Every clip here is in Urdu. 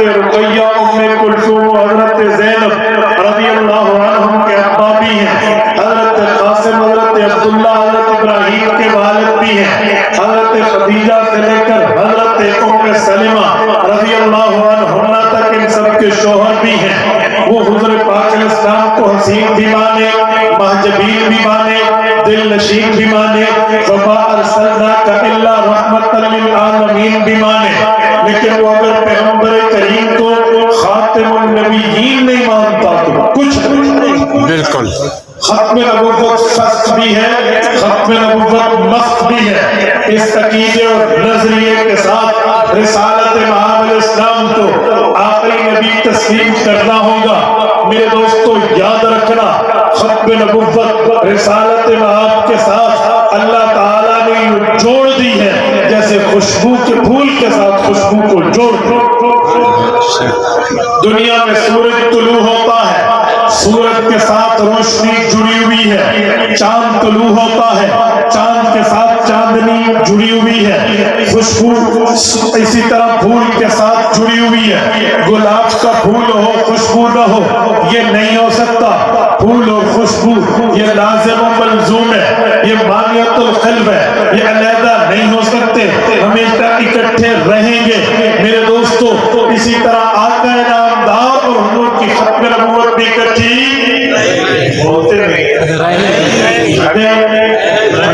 رقیہ ام کلثوم و حضرت زینب رضی اللہ عنہم کے ابا بھی ہیں، حضرت قاسم، حضرت عبداللہ، حضرت ابراہیم کے والد بھی ہیں، حضرت خدیجہ سے لے کر حضرت ام سلمہ رضی اللہ عنہم تک ان سب کے شوہر بھی ہیں۔ وہ حضور پاک علیہ السلام کو حسین بھی مانے، محجبین بھی مانے، دل نشین بھی مانے، وما ارسلناک الا رحمۃ للعالمین بھی مانے، لیکن وہ اگر پیغمبر کریم کو خاتم النبیین نہیں مانتا تو کچھ نہیں۔ بالکل ختم نبوت سخت بھی ہے، ختم نبوت مفت بھی ہے۔ اس عقیدے اور نظریے کے ساتھ رسالت مآب علیہ السلام کو آخری نبی تسلیم کرنا ہوگا۔ میرے دوستو یاد رکھنا، ختم نبوت رسالت مآب کے ساتھ اللہ تعالیٰ نے یہ جوڑ دی ہے جیسے خوشبو کے پھول کے ساتھ خوشبو کو جوڑ دو۔ دنیا میں سورج طلوع ہوتا ہے، سورج کے ساتھ روشنی جڑی ہوئی ہے، چاند طلوع ہوتا ہے، چاند کے ساتھ چاندنی جڑی ہوئی ہے، خوشبو اسی طرح پھول کے ساتھ جڑی ہوئی ہے۔ گلاب کا پھول ہو خوشبو نہ ہو یہ نہیں ہو سکتا، پھول اور خوشبو یہ لازم و ملزوم ہے، یہ مانیت القلب ہے، یہ علیحدہ نہیں ہو سکتے، ہمیشہ اکٹھے رہیں گے۔ میرے دوستو اسی طرح آقا نامدار اور حضور کی ختم نبوت بھی اکٹھی ہوتے نہیں۔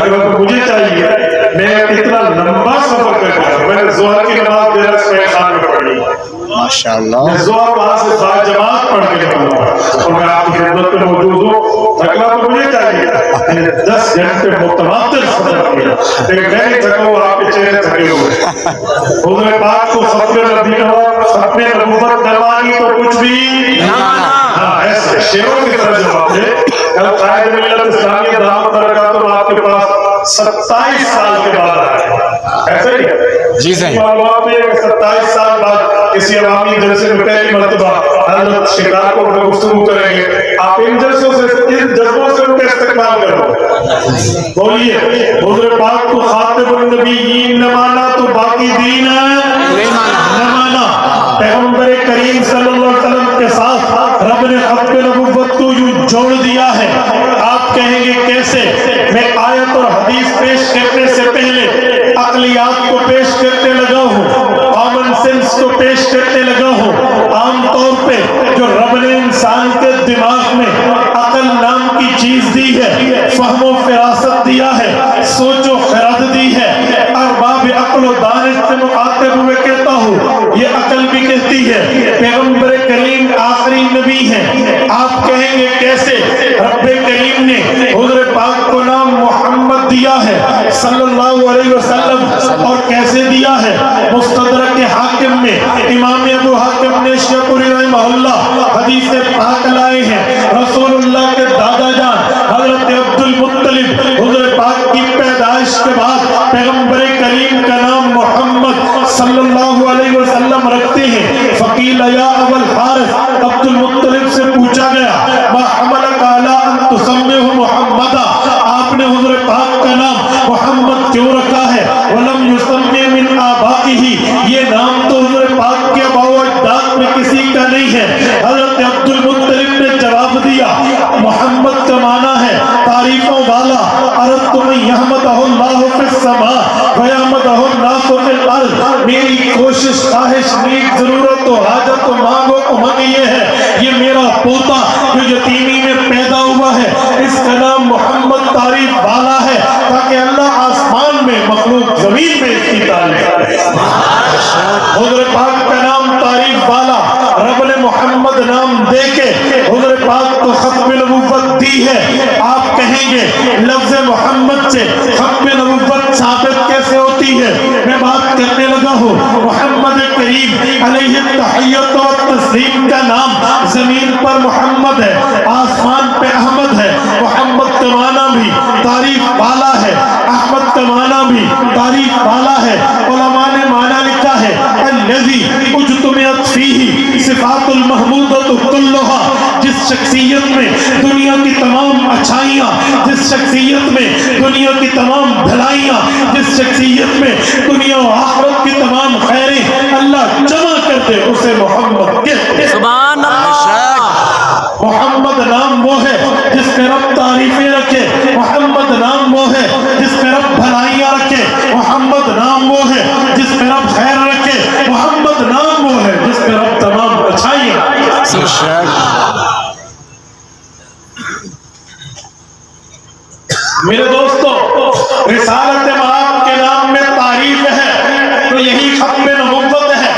اگر مجھے چاہیے میں اتنا لمبا سفر کر گیا، میں نے ظہر کی نماز دیر خان میں پڑھی، ماشاءاللہ میں ظہر وہاں سے با جماعت پڑھ کے نکلا اور میں آپ کی خدمت میں موجود ہوں۔ تھکنا تو مجھے چاہیے، 10 گھنٹے متواتر سفر کیا، لیکن میں نہیں تھکا ہوں، آپ کے چہرے تھکے ہوئے۔ حضور پاک کو ختم نبوت کروانی تو کچھ بھی ہاں ایسے شیروں کی طرح جواب ہے۔ کل قائد ملت اسلامی دامت برکاتہ آپ کے پاس 27 سال کے بعد آئے، ایسے ہی جی صحیح 27 سال بعد کسی عوامی جلسے میں پہلی مرتبہ حضرت شکار کو گفتگو کریں گے، آپ ان جلسوں سے ان جذبوں سے ان کا استقبال کرو۔ بولیے حضور پاک کو خاتم النبیین نہ مانا تو باقی دین نہ مانا۔ پیغمبر کریم صلی اللہ علیہ وسلم کے ساتھ رب نے ختم نبوت کو یوں جوڑ دیا ہے۔ آپ کہیں گے کیسے؟ میں آیت اور حدیث پیش کرنے سے پہلے عقلیات کو پیش کرنے لگا ہوں، کامن سینس کو پیش کرنے لگا ہوں۔ عام طور پہ جو رب نے انسان کے دماغ میں عقل نام کی چیز دی ہے، فہم و فراست دیا ہے، سوچ و خرد دی ہے، ارباب عقل و دانش سے مخاطب ہوئے کہتا ہوں، یہ عقل بھی کہتی ہے پیغمبر کریم آخری نبی ہیں۔ آپ کہیں گے کیسے؟ رب کریم نے حضور پاک کو نام محمد دیا ہے صلی اللہ علیہ وسلم، اور کیسے دیا ہے؟ مستدرک حاکم میں امام ابو حاتم نیشاپوری رحمہ اللہ حدیث پاک لائے ہیں، رسول اللہ کے دادا جان حضرت عبد المطلب حضور پاک کی پیدائش کے بعد پیغمبر کریم کا نام محمد صلی اللہ علیہ وسلم رکھتے ہیں۔ فقیل یا ابا الحارث، عبد المطلب سے پوچھا گیا ما حملک علی ان تسمہ محمدا، آپ نے حضور پاک کا نام محمد کیوں رکھا ہے؟ ولم یسمى من آبائہ، یہ نام تو حضور پاک کے آباء و اجداد میں کسی کا نہیں ہے۔ حضرت عبد المطلب نے جواب دیا محمد کا معنی ہے تعریفوں والا، اردت من یحمدہ اللہ فی السماء ویحمدہ الناس فی الارض، میری کوشش خواہش نیک ضرورت و حاجت و مانگ و امنگ یہ ہے، یہ میرا پوتا جو یتیمی میں پیدا ہوا ہے اس کا نام محمد تعریف والا ہے، تاکہ اللہ آسمان میں مخلوق زمین میں اس کی تعریف کرے۔ حضور پاک کا نام تعریف والا، رب نے محمد نام دے کے حضور پاک کو ختم نبوت دی ہے۔ آپ کہیں گے لفظ محمد سے ختم نبوت ثابت کیسے ہوتی ہے؟ میں بات کرنے لگا ہوں، محمد کریم علیہ التحیت و تسلیم کا نام زمین پر محمد ہے، آسمان پہ احمد ہے۔ محمد کا معنی بھی تعریف والا ہے، احمد کا معنی بھی تعریف والا ہے۔ علماء نے معنی لکھا ہے الذی اجتمعت فیہ صفات المحمودۃ کلھا، جس شخصیت میں دنیا کی تمام اچھائیاں، جس شخصیت میں دنیا کی تمام بھلائیاں، جس شخصیت میں دنیا و آخرت کی تمام خیریں اللہ جمع کر دے، اسے محمد کہتے ہیں۔ سبحان اللہ۔ محمد نام وہ ہے جس پہ رب تعریفیں رکھے، محمد نام وہ ہے جس پہ رب بھلائیاں رکھے، محمد نام وہ ہے جس پہ رب خیر رکھے، محمد نام وہ ہے جس پہ رب تمام اچھائیاں رکھے۔ میرے دوستو، رسالت مآب کے نام میں تعریف ہے تو یہی ختم نبوت ہے۔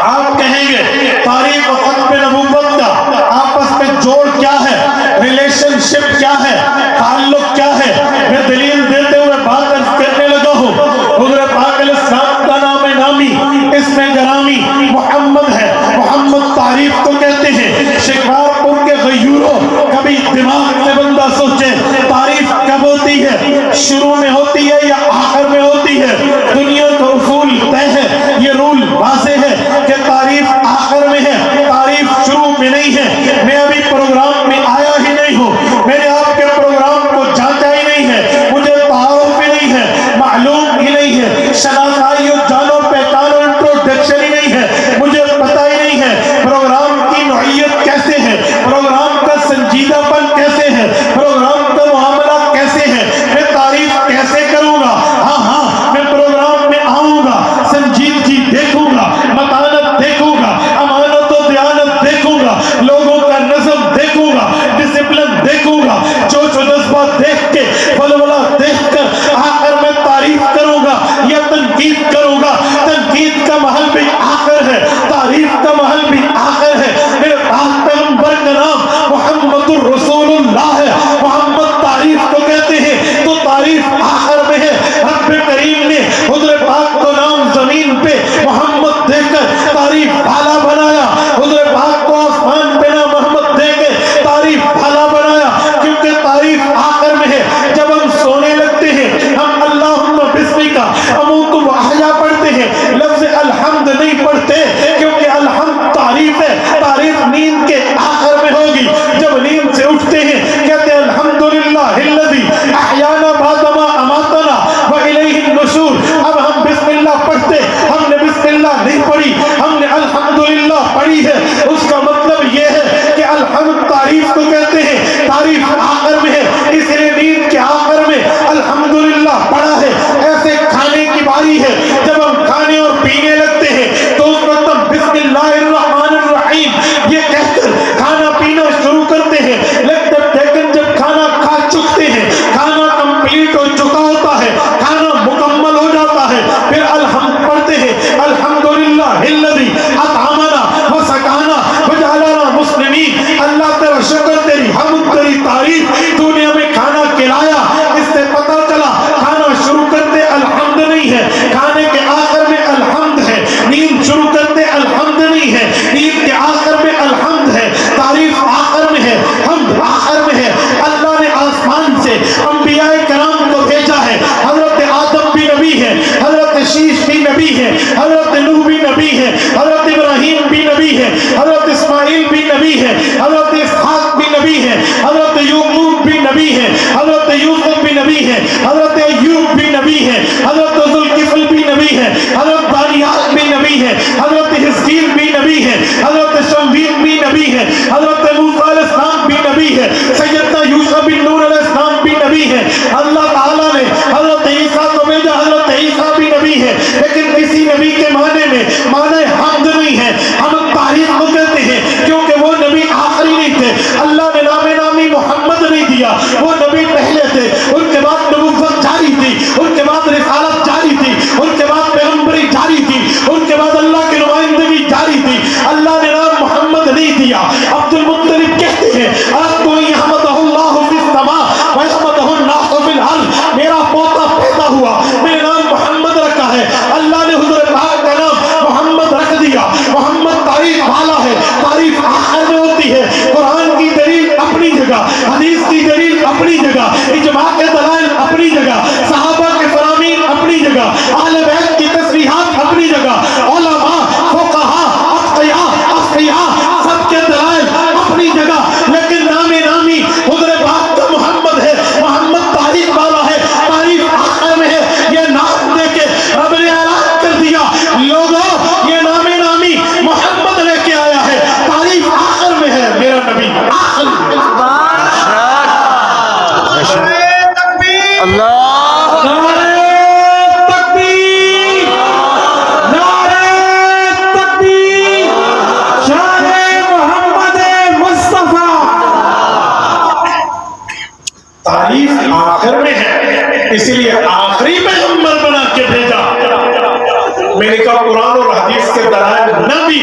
آپ کہیں گے تعریف و ختم نبوت کا آپس میں جوڑ کیا ہے، ریلیشن شپ کیا ہے، تعلق کیا ہے؟ میں دلیل دیتے ہوئے بات کرنے لگا ہوں۔ حضور پاک علیہ السلام کا نام نامی، اسم گرامی محمد ہے۔ محمد تعریف کو کہتے ہیں۔ شکارپور کے غیوروں، کبھی دماغ میں بندہ سوچے تعریف کب ہوتی ہے، شروع میں ہوتی ہے یا آخر میں ہوتی ہے؟ دنیا کا اصول طے ہے، یہ رول واضح ہے کہ تعریف آخر میں ہے، تعریف شروع میں نہیں ہے۔ میں ابھی پروگرام میں آیا ہی نہیں ہوں، میں نے آپ کے پروگرام کو جانچا ہی نہیں ہے، مجھے تعارف ہی نہیں ہے، معلوم ہی نہیں ہے، شناسائی و جانو پہچان و انٹروڈکشن ہی نہیں ہے، مجھے پتہ ہی نہیں ہے پروگرام کی نوعیت کیسے ہے، پروگرام کا سنجیدہ پن کیسے ہے، پروگرام کا معاملہ کیسے ہے، میں تعریف کیسے کروں گا؟ ہاں ہاں، میں پروگرام میں آؤں گا، سنجیدگی دیکھوں گا، متانت دیکھوں گا، امانت و دیانت دیکھوں گا، لوگوں کا نظم دیکھوں گا، ڈسپلن دیکھوں گا، جوش و جذبہ دیکھ کے، ولولہ دیکھ کر آخر میں تعریف کروں گا یا تنقید کروں گا؟ تنقید کا محل بھی آخر ہے، تعریف کا محل بھی آخر ہے۔ میرے پاک پیغمبر کا نام محمد الرسول اللہ ہے، محمد تعریف کو کہتے ہیں تو تعریف آخر میں ہے۔ رب کریم نے حضور پاک کو نام زمین پہ محمد دے کر تعریف بھالا بنایا، حضور پاک کو آسمان پہ نام محمد دے کے تعریف بھالا بنایا، کیونکہ تعریف آخر میں ہے۔ جب ہم سونے لگتے ہیں ہم اللہم بسمک اموت و احیا پڑھتے ہیں، لفظ الحمد نہیں پڑھتے، کیونکہ الحمد تعریف ہے، تعریف نیند کے آخر میں ہوگی۔ جب نیند سے اٹھتے ہیں کہتے ہیں الحمدللہ الذی احیانا بعد ما اماتنا والیہ النشور۔ اب ہم بسم اللہ پڑھتے، ہم نے بسم اللہ نہیں پڑھی، ہم نے الحمدللہ پڑھی ہے۔ اس کا مطلب یہ ہے کہ الحمد تعریف کو کہتے ہیں، تعریف آخر میں ہے، اس لیے نیند کے آخر میں الحمدللہ پڑھا ہے۔ ایسے کھانے کی باری ہے، جب ہم کھانے اور پینے لگتے ہیں تو اس وقت ہم بسم اللہ الرحمن الرحیم یہ کہہ کر کھانا پینا شروع کرتے ہیں، لیکن جب کھانا کھا چکتے ہیں، کھانا کمپلیٹ ہو چکا ہوتا ہے، کھانا مکمل ہو جاتا ہے، پھر الحمد پڑھتے ہیں، الحمدللہ الذی اطعمنا وسقانا وجعلنا مسلمین۔ اللہ تیرا شکر، تیری حمد، تیری تعریف، تو نے ہمیں کھانا کھلایا۔ اس سے پتہ چلا کھانا شروع کرتے الحمد نہیں ہے، کھانے کے آخر میں الحمد ہے، نیند شروع کرتے الحمد نہیں ہے، نیند کے آخر میں الحمد ہے، تعریف آخر میں ہے، حمد آخر میں ہے۔ اللہ نے آسمان سے انبیاء کرام کو بھیجا ہے، حضرت آدم بھی نبی ہے، حضرت شیش بھی نبی ہے، حضرت نوح بھی نبی ہے، حضرت ابراہیم بھی نبی ہے، حضرت اسماعیل بھی نبی ہے، حضرت اسحاق بھی نبی ہے، حضرت یعقوب بھی نبی ہے، حضرت یوسف بھی نبی ہے، حضرت ایوب بھی نبی ہے، حضرت ذوالکفل بھی نبی ہے، حضرت دانیال بھی نبی ہے، حضرت حزقیل بھی نبی ہے، حضرت شمویل بھی نبی ہے، حضرت موسیٰ علیہ السلام بھی نبی ہے، سیدنا یوشع بن نون علیہ السلام بھی نبی ہے۔ اللہ تعالیٰ نے حضرت عیسیٰ کو بھیجا، حضرت عیسیٰ بھی نبی ہے، لیکن کسی نبی کے معنی میں معنی حمد نہیں ہے، ہم تعریف کو کہتے ہیں، کیونکہ وہ نبی آخری نہیں تھے، اللہ نے نام نامی محمد نہیں دیا، وہ نبی پہلے تھے، ان کے بعد نبوت جاری تھی، ان کے بعد رسالت جاری تھی، ان کے بعد پیغمبری جاری تھی، ان کے بعد اللہ کی نمائندگی جاری تھی۔ اللہ نے نام محمد نہیں دیا۔ عبد المطلب کہتے ہیں آپ کو یحمدہ اللہ فی السماء ویحمدہ الناس فی الارض، میرا پوتا پیدا ہوا، میرے نام محمد رکھا ہے، اللہ نے حضور پاک کا نام محمد رکھ دیا۔ محمد تعریف والا ہے، تعریف آخر میں ہوتی ہے۔ قرآن کی دلیل اپنی جگہ، حدیث کی دلیل اپنی جگہ، اجماع کے دلائل اپنی جگہ، صحابہ کے فرامین اپنی جگہ، اہل بیت کی تصریحات اپنی جگہ، علماء، فقہاء، اتقیاء، اصفیاء، سب کے دلائل اپنی جگہ،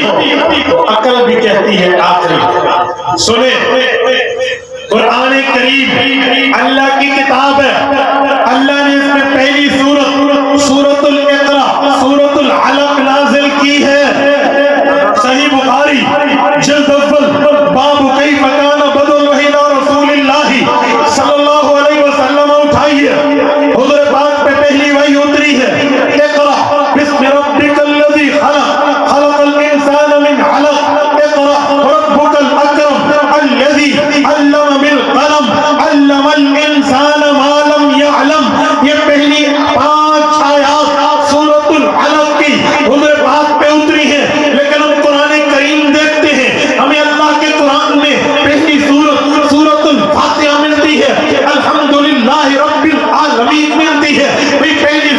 عقل بھی کہتی ہے آخری. سنیں قرآن کریم اللہ کی کتاب ہے. اللہ نے اس میں پہلی سورۃ الاقرا سورۃ العلق نازل کی ہے. صحیح بخاری جلد اول باب کیف کان بدء الوحی الی رسول اللہ صلی اللہ علیہ وسلم اٹھائیے. حضور پاک پہ پہلی وحی اتری ہے. اقرا بسم ربک الذی خلق خلق الانسان من علق اقرا ربک الاکرم الذی علم بالقلم علم الانسان ما لم يعلم. یہ پہلی 5 آیات سورۃ العلق کی حضور پاک پہ اتری ہے. لیکن ہم قرآن کریم دیکھتے ہیں ہمیں اللہ کے قرآن میں پہلی سورۃ الفاتحہ ملتی ہے. الحمدللہ رب العالمین ملتی ہے. بھئی پہلی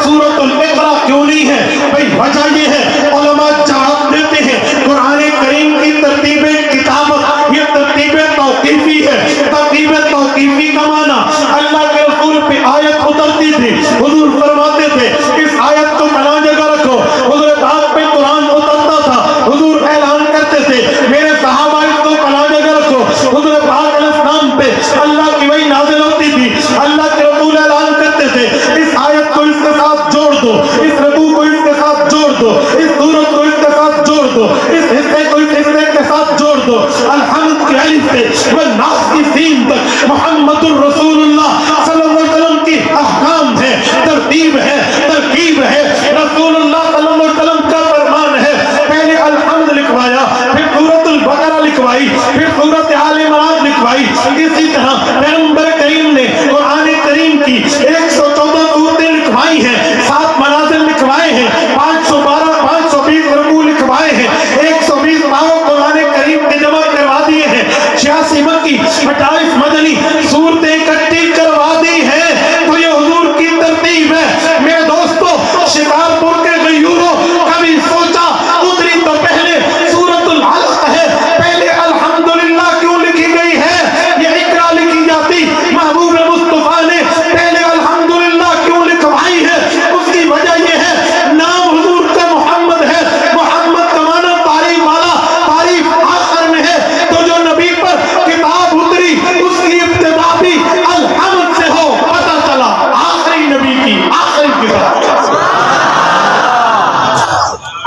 سورۃ الاقرا کیوں نہیں ہے؟ بھئی وجہ یہ ہے علماء جواب دیتے ہیں قرآن کریم کی ترتیب کتابت یہ ترتیب توقیفی ہے. ترتیب توقیفی کا معنی اللہ کے رسول پہ آیت اترتی تھی حضور فرماتے تھے اس آیت کو فلاں جگہ رکھو. حضور پاک پہ قرآن اترتا تھا حضور اعلان کرتے تھے میرے صحابہ اس کو فلاں جگہ رکھو. حضور پاک علیہ السلام پہ اللہ کی وحی نازل ہوتی تھی. اللہ کے رسول اعلان کرتے تھے اس آیت کو اس کے ساتھ جوڑ دو اس رکوع کو اس کے ساتھ جوڑ دو اس سورت کو اس کے ساتھ جوڑ دو اس حصے کو اس حصے کے ساتھ جوڑ دو. الحمد کے الف سے والناس کی سین تک محمد الرسول اللہ صلی اللہ علیہ وسلم کی احکام ہے ترتیب ہے ترکیب ہے. رسول اللہ صلی اللہ علیہ وسلم کا فرمان ہے. پہلے الحمد لکھوایا پھر سورۃ البقرہ لکھوائی پھر سورۃ آل عمران لکھوائی. اسی طرح پیغمبر کریم نے قرآن کریم کی 114 سورتیں لکھوائی ہیں 7 منازل لکھوائے ہیں 520 رکوع لکھوائے ہیں 120 پاؤں قرآن کریم کے جمع کروا دیے ہیں 86 مکی 28 مدنی سورتیں اکٹھی کروا دی ہیں. تو یہ حضور کی ترتیب ہے. میرے دوستو شکارپور کے غیوروں کبھی سوچا اتری تو پہلے سورۃ العلق ہے پہلے الحمدللہ کیوں لکھی گئی ہے؟ یہ اقرا لکھی جاتی محبوب مصطفیٰ نے پہلے الحمدللہ کیوں لکھوائی ہے؟ اس کی وجہ یہ ہے نام حضور کا محمد ہے. محمد کا معنی تعریف والا تعریف آخر میں ہے. تو جو نبی پر کتاب اتری اس کی ابتدا بھی الحمد سے ہو پتہ چلا آخری نبی کی آخری کتاب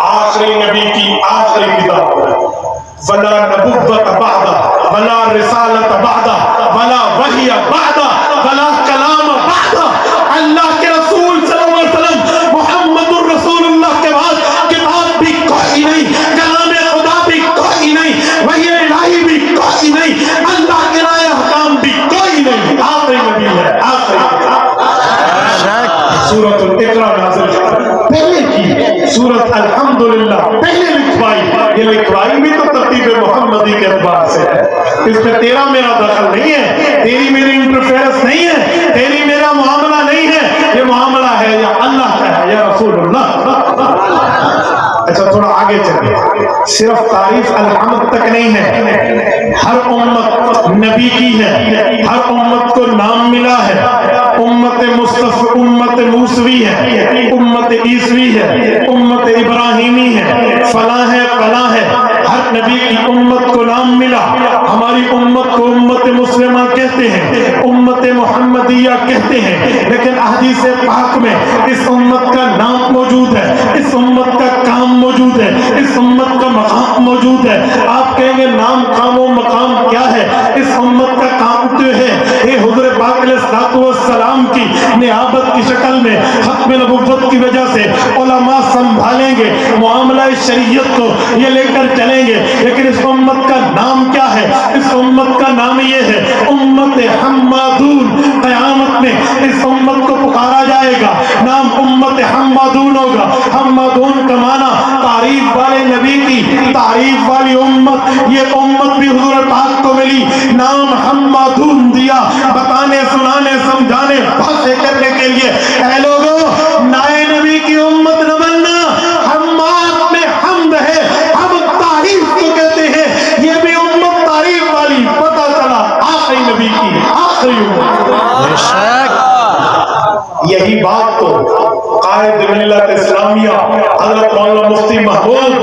آخری نبی کی آخری کتاب ولا نبوت بعد ولا رسالت بعد ولا وحی بعد ولا کلام بعد. اللہ کے رسول صلی اللہ علیہ وسلم محمد الرسول اللہ کے بعد کتاب بھی کوئی نہیں کلام خدا بھی کوئی نہیں وحی الہی بھی کوئی نہیں اللہ کے رائے حکام بھی کوئی نہیں. آخری نبی ہے آخری سورۃ الاقرا نازل پہلے کی سورۃ الحمدللہ پہلے لکھوائی. یہ لکھوائی بھی تو ترتیب محمدی کے اعتبار سے ہے. اس میں تیرا میرا دخل نہیں ہے تیری میری انٹرفیئرنس نہیں ہے تیری میرا معاملہ نہیں ہے. یہ معاملہ ہے یا اللہ کا ہے یا رسول اللہ. اچھا تھوڑا آگے چلیے. صرف تعریف الحمد تک نہیں ہے. ہر امت نبی کی ہے ہر امت کو نام ملا ہے. امت مصطفی امت موسوی ہے امت عیسوی ہے امت ابراہیمی ہے فلاں ہے فلاں ہے. ہر نبی کی امت کو نام ملا. ہماری امت کو امت مسلمہ کہتے ہیں امت محمدیہ کہتے ہیں. لیکن احادیث پاک میں اس امت کا نام موجود ہے اس امت کا کام موجود ہے اس امت کا مقام موجود ہے. آپ کہیں گے نام کام و مقام کیا ہے؟ اس امت کا کام تو ہے یہ حضور پاک علیہ السلام کی نیابت کی شکل میں ختم نبوت کی وجہ سے علماء سنبھالیں گے معاملہ شریعت کو یہ لے کر چلیں گے. لیکن اس امت کا نام کیا ہے؟ اس امت کا نام یہ ہے امت حمادون. قیامت میں اس امت کو پکارا جائے گا نام امت حمادون ہوگا. حمادون کا معنی تعریف والے نبی کی تعریف والی امت. یہ امت بھی حضور پاک کو ملی نام حمادون دیا بتانے سنانے سمجھانے باتیں کرنے کے لیے. اے لوگوں نائے نبی کی امت نہ بننا. حماد میں حمد ہے ہم تعریف کو کہتے ہیں. یہ بھی امت تعریف والی پتہ چلا آخری نبی کی آخری امت. یہی بات تو قائد ملت اسلامیہ حضرت مولانا مفتی محمود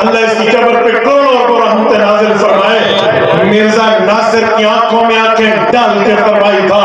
اللہ اس کی قبر پہ کروڑوں رحمت نازل فرمائے. مرزا ناصر کی آنکھوں میں آنکھیں ڈال کے فرمائی تھا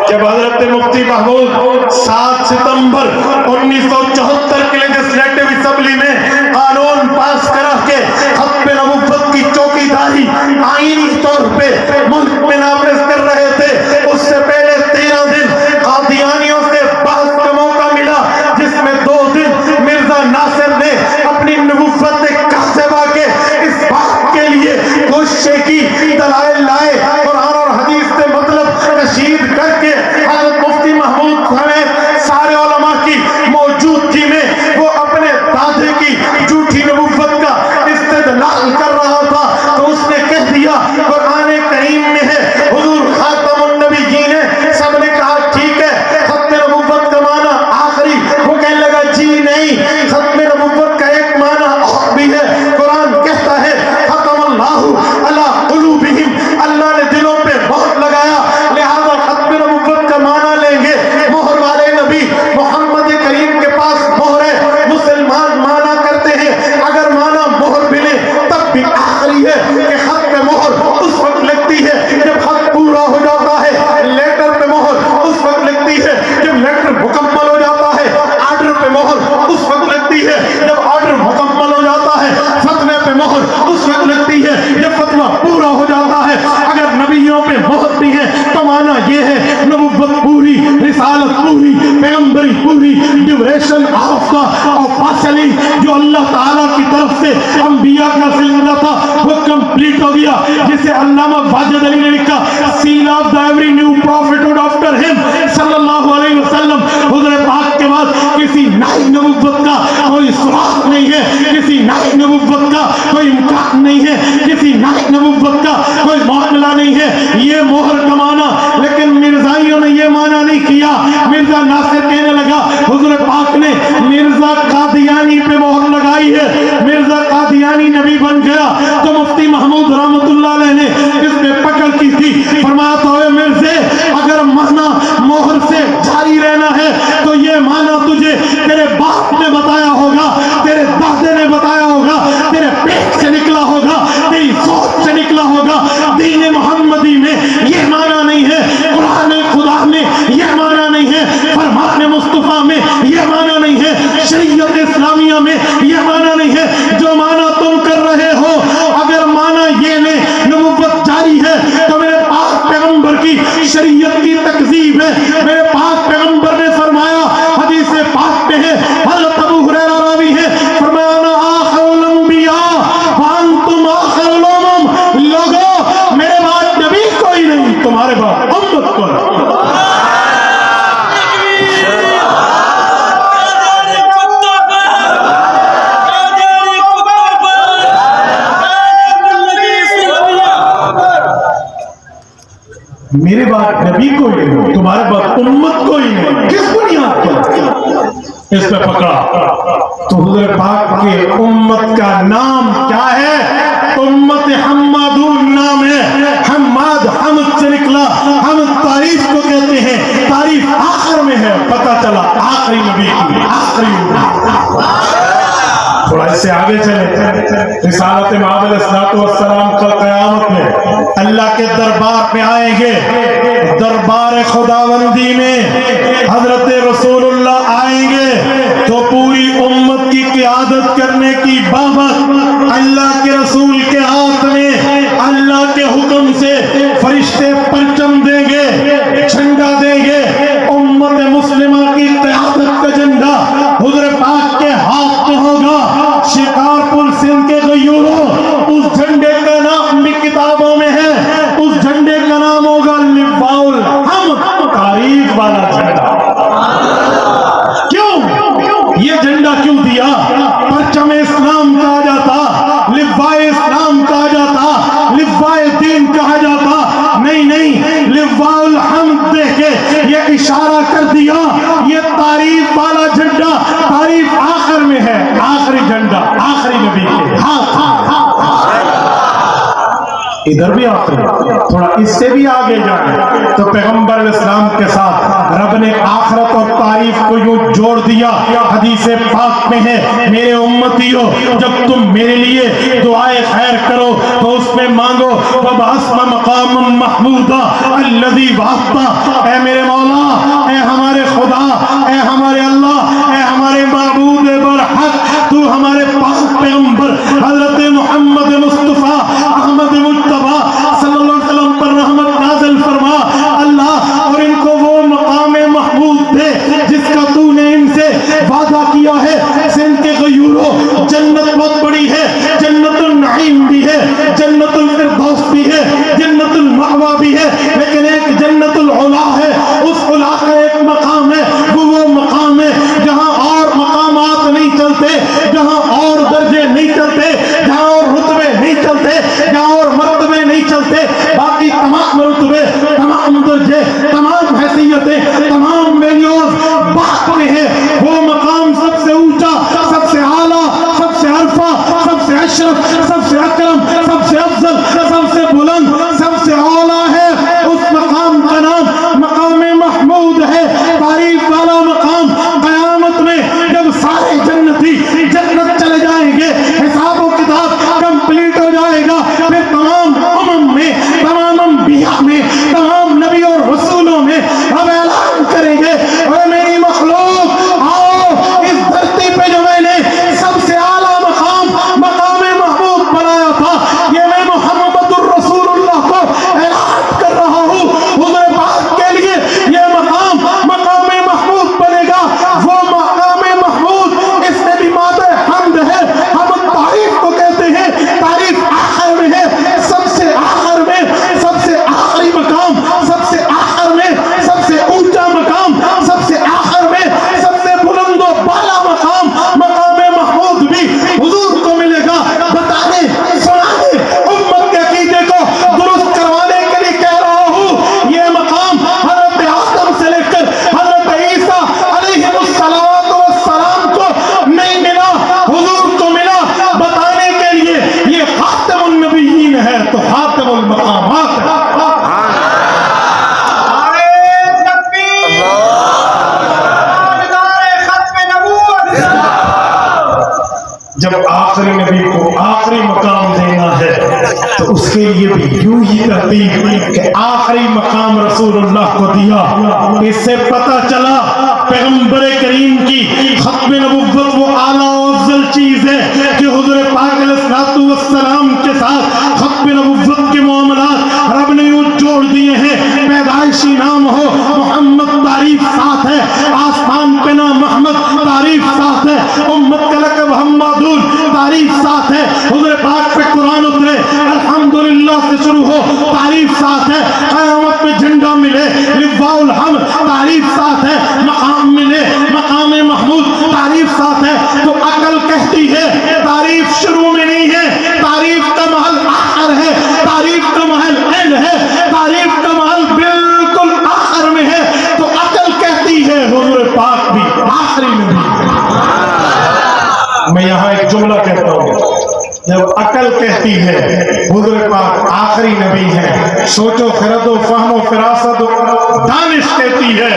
جب حضرت مفتی محمود 7 ستمبر 1974 کے لیجسلیٹو اسمبلی میں قانون پاس کرا کے ختم نبوت کی چوکیداری آئینی طور پہ ملک میں نافذ کر رہے تھے، اس سے پہلے 13 دن قادیانیوں سے بحث کا موقع ملا، جس میں 2 دن مرزا ناصر نے اپنی نبوت کاذبہ کے اس بات کے لیے کوشش کی، دلائل لائے، قرآن اور حدیث سے مطلب کشید کر کے حضرت مفتی محمود سمیت سارے علماء کی موجودگی میں وہ اپنے دادے کی جھوٹی نبوت کا استدلال کر رہا تھا. تو اس نے کہہ دیا قرآن کریم میں ہے حضور خاتم النبیین ہے. سب نے کہا ٹھیک ہے، ختم نبوت کا معنی آخری. وہ کہنے لگا جی نہیں، ختم نبوت کا ایک معنی اور بھی ہے. قرآن کہتا ہے ختم اللہ علی قلوبہم، اللہ نے دلوں پہ مہر لگایا، لہذا ختم نبوت کا معنی لیں گے. مہر والے نبی محمد کریم کے پاس مہر ہے، مسلمان مانا کرتے ہیں. اگر مانا مہر بھی لیں تب بھی آخری ہے کہ خط پہ مہر اس وقت لگتی ہے جب خط پورا ہو جاتا ہے. لیٹر پہ مہر اس وقت لگتی ہے جب لیٹر مکمل ہو جاتا ہے. آرڈر پہ مہر اس وقت لگتی ہے جب آرڈر مکمل ہو جاتا ہے. فتوے پہ مہر اس وقت لگتی ہے جب فتویٰ پورا ہو جاتا ہے. اگر نبیوں پہ مہر بھی ہے تو معنی یہ ہے نبوت پوری، رسالت پوری، پیغمبری پوری، ڈیوریشن آف دا اور فاصلی جو اللہ تعالیٰ کی طرف سے انبیاء کا سلسلہ تھا وہ کمپلیٹ ہو گیا. جسے علامہ واجد علی نے لکھا seal of the every new prophet after him صلی اللہ علیہ وسلم. حضور پاک کے بعد کسی نئی نبوت کا کوئی سراغ نہیں ہے، کسی نئی نبوت کا کوئی امکان نہیں ہے، کسی نئی نبوت کا کوئی معاملہ نہیں ہے. یہ مہر کا معنی، لیکن مرزائیوں نے یہ معنی نہیں کیا. مرزا ناصر کہنے لگا حضور پاک نے مرزا قادیانی پہ مہر لگائی ہے، مرزا قادیانی نبی بن گیا. تو مفتی محمود رحمت اللہ علیہ نے اس پہ پکڑ کی تھی، فرمایا تھا اے مرزے اگر معنی مہر سے جاری رہنا ہے تو یہ معنی تجھے تیرے باپ نے بتایا ہوگا، تیرے دادے نے بتایا ہوگا، تیرے پیٹ سے نکلا ہوگا، تیری سوچ سے نکلا ہوگا. دین محمدی میں یہ معنی نہیں ہے، قرآن خدا میں یہ معنی نہیں ہے، فرمان مصطفیٰ میں یہ معنی نہیں ہے، شریعت اسلامیہ میں یہ معنی نہیں ہے. جو معنی تم کر رہے ہو اگر معنی یہ نہیں نبوت جاری ہے تو میرے پاک پیغمبر کی شریعت کی تکذیب ہے. میرے پاک پیغمبر نے فرمایا، حدیث پاک میں ہے، حضرت ابو ہریرہ راوی ہے، فرمایا انا آخر الانبیاء وانتم آخر الامم. لوگوں میرے بعد نبی کوئی نہیں، تمہارے بعد امت کوئی نہیں. میرے بعد نبی کوئی نہیں، تمہارے بعد امت کوئی نہیں. کس بنیاد پر اس پہ پکڑا؟ تو حضور پاک کے امت کا نام کیا ہے؟ امت حمادون نام ہے. حماد حمد سے نکلا، حمد تعریف کو کہتے ہیں، تعریف آخر میں ہے. پتہ چلا آخری نبی کی، آخری نبی. تھوڑا اس سے آگے چلے. رسالت مآب علیہ الصلوۃ والسلام کل قیامت میں اللہ کے دربار میں آئیں گے. دربار خداوندی میں حضرت رسول اللہ آئیں گے تو پوری امت کی قیادت کرنے کی بابت اللہ کے رسول کے ہاتھ میں اللہ کے حکم سے فرشتے پرچم دیں گے، جھنڈا دیں گے. امت مسلمہ کی قیادت کا جھنڈا حضور پاک کے ہاتھ میں ہوگا. شکارپور سندھ کے غیوروں، اس جھنڈے کا نام بھی کتابوں میں ہے. اس جھنڈے کا نام ہوگا لواء الحمد، تعریف والا جھنڈا. کیوں یہ جھنڈا کیوں دیا؟ پرچم اسلام کہا جاتا، لواء اسلام کہا جاتا، لواء دین کہا جاتا. نہیں، لواء الحمد دے کے یہ اشارہ کر دیا یہ تعریف والا جھنڈا. تعریف آخر میں ہے، آخری جھنڈا آخری نبی کے. ادھر بھی آخری، تھوڑا اس سے بھی آگے جائیں تو پیغمبر اسلام کے ساتھ رب نے آخرت اور تعریف کو یوں جوڑ دیا. حدیث پاک میں ہے میرے امتیو جب تم میرے لیے دعائے خیر کرو تو اس میں مانگو وَبَعَثْنَ مَقَامًا مَحْمُودًا الَّذِي وَعَدْتَ، اے میرے مولا، اے ہمارے خدا، اے ہمارے اللہ، اے ہمارے معبود برحق، تو ہمارے پاک پیغمبر حضرت محمد مصطفیٰ احمد مجتبیٰ صلی اللہ علیہ وسلم پر رحمت نازل فرما اللہ، اور ان کو وہ مقام محمود دے جس کا تو نے ان سے وعدہ کیا ہے. سن کے غیورو، جنت بہت بڑی ہے، جنت النعیم بھی ہے، جنت الفردوس بھی ہے، جنت المأویٰ بھی ہے، لیکن ایک جنت العلا ہے. اس علا کا ایک مقام ہے، وہ مقام ہے جہاں اور مقامات نہیں چلتے، جہاں اور درجے نہیں چلتے، جہاں اور رتبے نہیں چلتے، جہاں اور مرتبے نہیں چلتے. باقی تمام رتبے، تمام درجے، تمام حیثیتیں، تمام ویلیوز بات میں ہے. وہ مقام سب سے اونچا، سب سے اعلیٰ، سب سے عرفہ، سب سے اشرف، سب سے اکرم، سب سے افضل، سب سے بلند، سب سے اعلیٰ ہے. اس مقام کا نام مقام محمود ہے. تعریف والا مقام. قیامت میں جب سارے جنتی جنت چلے جائیں گے، حساب و کتاب کمپلیٹ ہو جائے گا، پھر تمام امم میں، تمام انبیاء میں، تمام نبی اور رسولوں میں اب اعلان کریں گے اے میری مخلوق آؤ، اس دھرتی پہ جو میں نے سب سے اعلیٰ مقام مقام محمود بنایا تھا، یہ میں محمد الرسول اللہ کو اعلان کر رہا ہوں. حضور پاک کے لیے یہ مقام مقام محمود بنے گا. وہ مقام محمود، اس میں بھی مادہ حمد ہے. ہم تعریف کو کہتے ہیں، تعریف آخر میں ہے، سب سے آخر میں، سب سے آخری مقام، سب سے آخر میں، سب سے اونچا مقام، سب سے آخر میں، سب سے بلند و بالا مقام مقام محمود بھی حضور کو ملے گا. بتانے، سنانے، امت کے عقیدے کو درست کروانے کے لیے کہہ رہا ہوں. یہ مقام حضرت آدم سے لے کر حضرت عیسیٰ علیہ السلام کو نہیں ملا، حضور کو ملا. بتانے کے لیے یہ خاتم النبیین ہے تو خاتم المقامات ہے. جب آخری نبی کو آخری مقام دینا ہے تو اس کے لیے بھی یوں ہی ترتیب کہ آخری مقام رسول اللہ کو دیا. اس سے پتہ چلا پیغمبر کریم کی ختم نبوت وہ اعلیٰ و افضل چیز ہے کہ حضور پاک علیہ السلام کے ساتھ ختم نبوت کے معاملات رب نے یوں جوڑ دیے ہیں. پیدائشی نام ہو محمد، تعریف ساتھ ہے. آسمان پہ نام محمد، تعریف ساتھ ہے. امت کا لقب حمادون، تعریف ساتھ ہے. حضور پاک پہ قرآن اترے الحمدللہ سے شروع ہو، تعریف ساتھ ہے. قیامت میں جھنڈا ملے لواء الحمد، تعریف ساتھ ہے. مقام ملے مقام محمود، تعریف ساتھ ہے. تو عقل کہتی ہے تعریف شروع میں نہیں ہے، تعریف کا محل آخر ہے، تعریف کا محل اینڈ ہے، تعریف کا محل بالکل آخر میں ہے. تو عقل کہتی ہے حضور پاک بھی آخری نبی. میں یہاں ایک جملہ کہتا ہوں، جب عقل کہتی ہے حضور پاک آخری نبی ہے، سوچ و خرد و فہم و فراست و دانش کہتی ہے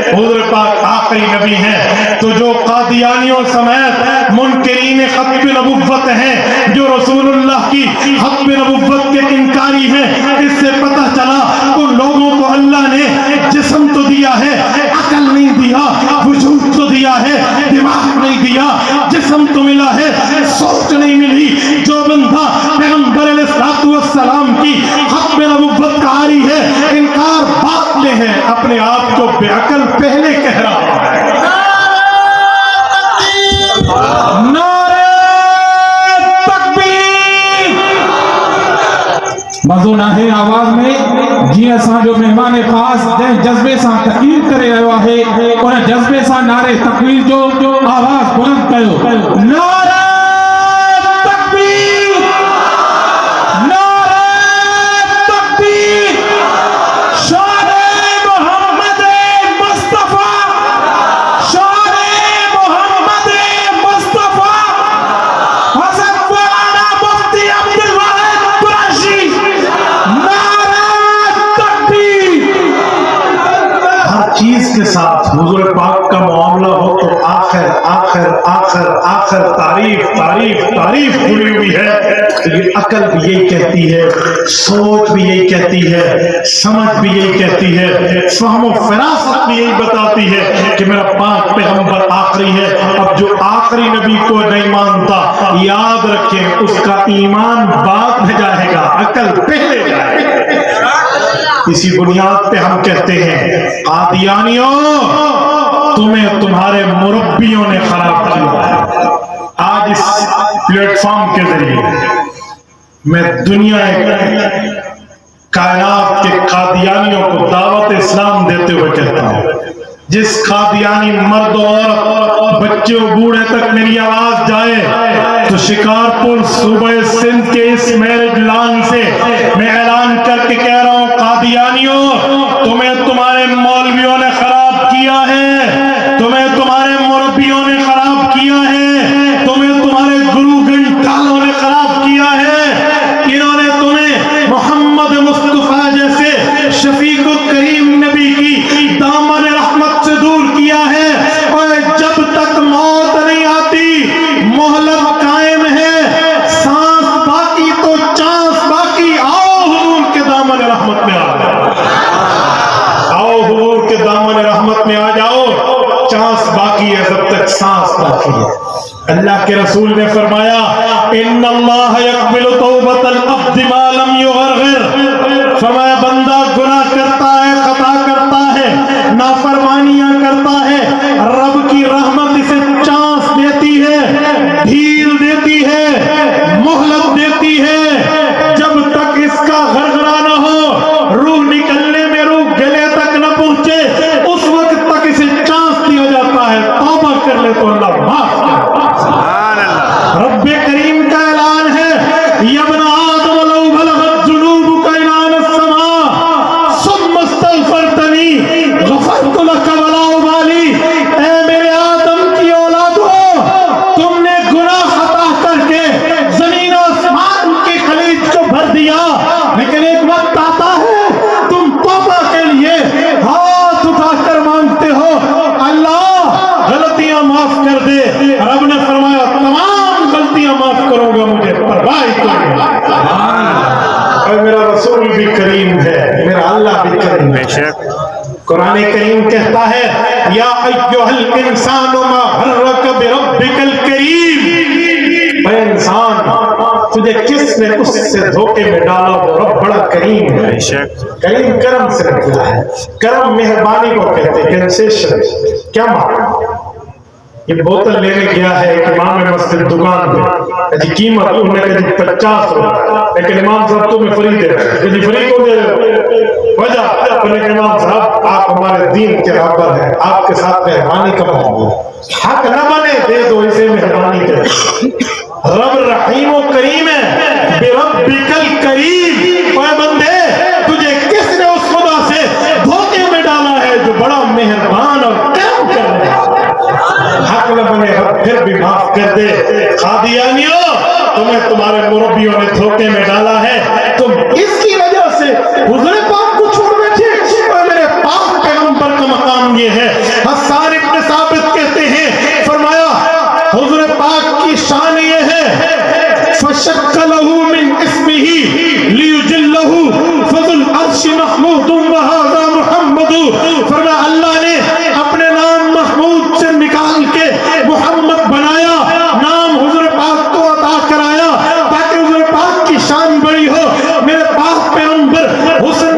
حضور پاک آخری نبی ہے، تو جو قادیانیوں سمیت منکرین ختم نبوت ہیں، جو رسول اللہ کی ختم نبوت کے انکاری ہیں، اس سے پتہ چلا ان لوگوں کو اللہ نے جسم تو دیا ہے، عقل نہیں دیا، وجود تو دیا ہے، دماغ نہیں دیا، جسم تو ملا ہے، سوچ نہیں ملی. جو بندہ پیغمبر علیہ السلام کی ختم نبوت کا عاری ہے، انکار بات میں ہے، اپنے آپ کو بے عقل پہلے کہہ رہا ہے. نعرہ تکبیر. مزو ناہے آواز میں جی اساں جو مہمان خاص جن جذبے سان تقریر کرے رہا ہے ان جذبے سان نعرے تکبیر جو آواز بلند کیو. نعرہ تکبیر، نعرہ تکبیر. شان محمد مصطفیٰ، شان محمد مصطفیٰ. حضرت مولانا مفتی عبد الواحد قریشی آخر آخر آخر تعریف تعریف تعریف کھلی ہوئی ہے، تو یہ عقل بھی یہی کہتی ہے، سوچ بھی یہی کہتی ہے، سمجھ بھی یہی کہتی ہے، فہم و فراست بھی یہی بتاتی ہے کہ میرا پاک پیغمبر آخری ہے۔ اب جو آخری نبی کو نہیں مانتا، یاد رکھیں اس کا ایمان بعد میں جائے گا، عقل پہلے جائے گا۔ اسی بنیاد پہ ہم کہتے ہیں قادیانیوں، تمہیں تمہارے مربیوں نے خراب کیا ہے۔ آج اس پلیٹ فارم کے ذریعے میں دنیا کائنات کے قادیانیوں کو دعوت اسلام دیتے ہوئے کہتا ہوں، جس قادیانی مرد و عورت، بچے و بوڑھے تک میری آواز جائے تو شکارپور صوبہ سندھ کے اس میرج لان سے میں اعلان کر کے کہہ رہا ہوں، قادیانیوں، تمہیں تمہارے مولویوں نے خراب کیا ہے، تمہیں تمہارے مربیوں نے خراب کیا ہے، تمہیں تمہارے گرو گھنٹالوں نے خراب کیا ہے۔ انہوں نے تمہیں محمد مصطفیٰ جیسے شفیق و کریم نبی کی دامن رحمت سے دور کیا ہے، اور جب تک موت نہیں آتی مہلت قائم ہے، سانس باقی تو چانس باقی۔ آؤ حضور کے دامن رحمت میں آ جاؤ، آؤ حضور کے دامن رحمت میں آ جاؤ، چانس باقی ہے جب تک سانس باقی ہے۔ اللہ کے رسول نے فرمایا، ان اللہ یقبل توبۃ العبد ما لم یغرغر، فرمایا بندہ گناہ کرتا ہے، خطا کرتا ہے، نافرمانیاں کرتا ہے، رب کی رحمت اسے چانس دیتی ہے، ڈھیل دیتی ہے، مہلت دیتی ہے، جب تک اس کا غرغرہ نہ ہو، روح نکلنے میں روح گلے تک نہ پہنچے، اس وقت تک اسے چانس دیا جاتا ہے، توبہ کر لے تو اللہ معاف کرے۔ رب کریم کا اعلان ہے، یا ابن آدم لو بلغت ذنوبک عنان السماء ثم استغفرتنی غفرت لک ولا ابالی، اے میرے آدم کی اولاد ہو، تم نے گناہ خطا کر کے زمین آسمان کی خلیج کو بھر دیا، لیکن ایک وقت آتا ہے تم توبہ کے لیے ہاتھ اٹھا کر مانگتے ہو، اللہ غلطیاں معاف کر دے۔ رب نے فرمایا تمام غلطیاں معاف کروں گا، مجھے پرواہ کوئی نہیں۔ اور میرا رسول بھی کریم ہے، میرا اللہ بھی کریم ہے۔ قرآن کریم کہتا ہے، یا ایھا الانسان ما غرک بربک الکریم، اے انسان تجھے کس نے اس سے دھوکے میں ڈالا، وہ رب بڑا کریم ہے۔ کریم کرم سے نکلا ہے، کرم مہربانی کو کہتے ہیں، کنسیشن۔ کیا معنی؟ یہ بوتل لینے گیا ہے ایک امام مسجد دکان پہ، جی قیمت انہوں نے کہا جی 50 روپے، لیکن امام صاحب تمہیں فری دے رہے ہیں، جی فری کو دے رہے ہیں، وجہ لیکن امام صاحب آپ ہمارے دین کے رابر ہیں، آپ کے ساتھ مہربانی کا معاملہ ہے، حق نہ بنے دے دو اسے مہربانی کرے۔ رب رحیم و کریم ہے، بربک الکریم، اے بندے تجھے کس نے اس خدا سے دھوکے میں ڈالا ہے جو بڑا مہربان اور کرم کرنے والا ہے۔ حق نہ بنے رب پھر بھی معاف کر دے۔ قادیانیوں، تمہیں تمہارے مربیوں نے دھوکے میں ڈالا ہے، تم اس کی وجہ سے حضور پاک کو چھوڑ بیٹھے، اور میرے پاک پیغمبر کا مقام یہ ہے۔ حسان ابن ثابت کہتے ہیں، فرمایا حضور پاک کی شان یہ ہے، فَشَكَّ لَهُ مِنْ اسْمِهِ لِيُجِلَّهُ فَذُو الْعَرْشِ مَحْمُودٌ وَهَذَا مُحَمَّدٌ، فرمایا اللہ نے اپنے نام محمود سے نکال کے محمد بنایا، نام حضور پاک کو عطا کرایا تاکہ حضور پاک کی شان بڑی ہو۔ میرے پاک پیغمبر حسن